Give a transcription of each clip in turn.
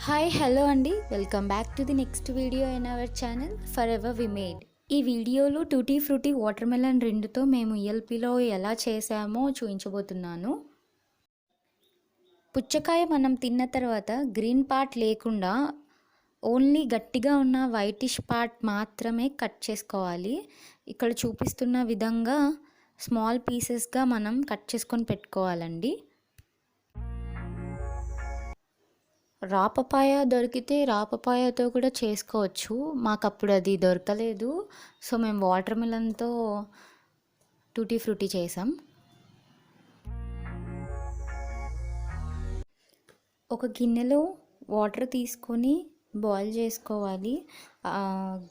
Hi hello అండి, welcome back to the next video in our channel forever we made. ఈ వీడియోలో tutti frutti watermelon రిండ్తో మేము ఈఎల్పిలో ఎలా చేసామో చూపించబోతున్నాను. పుచ్చకాయ మనం తిన్న తర్వాత గ్రీన్ పార్ట్ లేకుండా ఓన్లీ గట్టిగా ఉన్న వైటిష్ పార్ట్ మాత్రమే కట్ చేసుకోవాలి. ఇక్కడ చూపిస్తున్న విధంగా స్మాల్ పీసెస్గా మనం కట్ చేసుకొని పెట్టుకోవాలండి. రాపపాయ దొరికితే రాపపాయతో కూడా చేసుకోవచ్చు. మాకు అప్పుడు అది దొరకలేదు, సో మేము వాటర్ మిలన్తో టూటీ ఫ్రూటీ చేసాం. ఒక గిన్నెలో వాటర్ తీసుకొని బాయిల్ చేసుకోవాలి.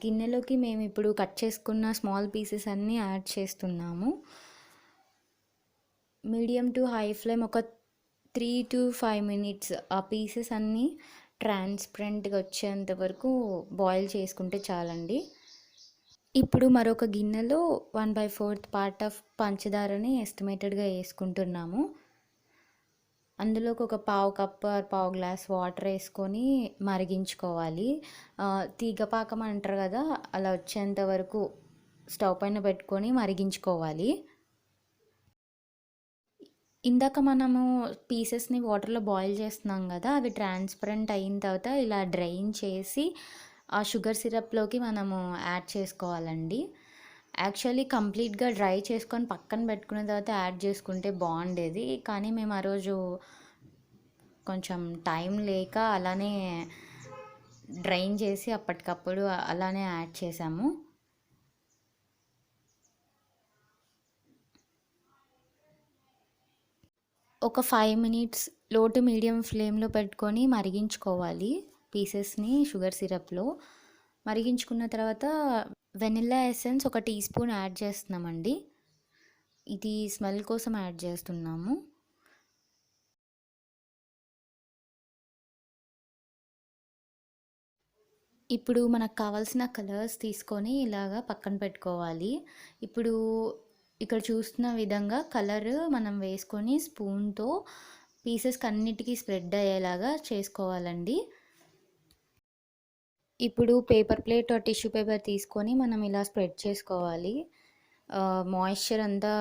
గిన్నెలోకి మేము ఇప్పుడు కట్ చేసుకున్న స్మాల్ పీసెస్ అన్నీ యాడ్ చేస్తున్నాము. మీడియం టు హై ఫ్లేమ్ ఒక 3 to 5 minutes ఆ పీసెస్ అన్నీ ట్రాన్స్పరెంట్గా వచ్చేంత వరకు బాయిల్ చేసుకుంటే చాలండి. ఇప్పుడు మరొక గిన్నెలో 1/4 పార్ట్ ఆఫ్ పంచదారని ఎస్టిమేటెడ్గా వేసుకుంటున్నాము. అందులోకి ఒక పావు కప్ పావు గ్లాస్ వాటర్ వేసుకొని మరిగించుకోవాలి. తీగపాకం అంటారు కదా, అలా వచ్చేంత వరకు స్టవ్ పైన పెట్టుకొని మరిగించుకోవాలి. ఇందాక మనము పీసెస్ని వాటర్లో బాయిల్ చేస్తున్నాం కదా, అవి ట్రాన్స్పరెంట్ అయిన తర్వాత ఇలా డ్రైన్ చేసి ఆ షుగర్ సిరప్లోకి మనము యాడ్ చేసుకోవాలండి. యాక్చువల్లీ కంప్లీట్గా డ్రై చేసుకొని పక్కన పెట్టుకున్న తర్వాత యాడ్ చేసుకుంటే బాగుండేది, కానీ మేము ఆ రోజు కొంచెం టైం లేక అలానే డ్రైన్ చేసి అప్పటికప్పుడు అలానే యాడ్ చేసాము. ఒక 5 minutes లో టు మీడియం ఫ్లేమ్లో పెట్టుకొని మరిగించుకోవాలి పీసెస్ని షుగర్ సిరప్లో. మరిగించుకున్న తర్వాత వెనిల్లా ఎసెన్స్ ఒక టీ స్పూన్ యాడ్ చేస్తున్నామండి. ఇది స్మెల్ కోసం యాడ్ చేస్తున్నాము. ఇప్పుడు మనకు కావాల్సిన కలర్స్ తీసుకొని ఇలాగా పక్కన పెట్టుకోవాలి. ఇప్పుడు ఇక్కడ చూస్తున్న విధంగా కలర్ మనం వేసుకొని స్పూన్తో పీసెస్కి అన్నిటికీ స్ప్రెడ్ అయ్యేలాగా చేసుకోవాలండి. ఇప్పుడు పేపర్ ప్లేట్ టిష్యూ పేపర్ తీసుకొని మనం ఇలా స్ప్రెడ్ చేసుకోవాలి. మాయిశ్చర్ అంతా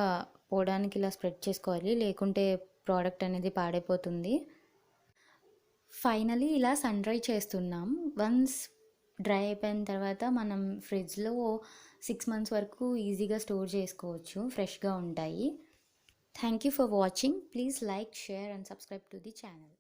పోవడానికి ఇలా స్ప్రెడ్ చేసుకోవాలి, లేకుంటే ప్రోడక్ట్ అనేది పాడైపోతుంది. ఫైనలీ ఇలా సన్ డ్రై చేస్తున్నాం. వన్స్ డ్రై అయిపోయిన తర్వాత మనం ఫ్రిడ్జ్లో 6 months వరకు ఈజీగా స్టోర్ చేసుకోవచ్చు, ఫ్రెష్గా ఉంటాయి. Thank you for watching. Please like, share and subscribe to the channel.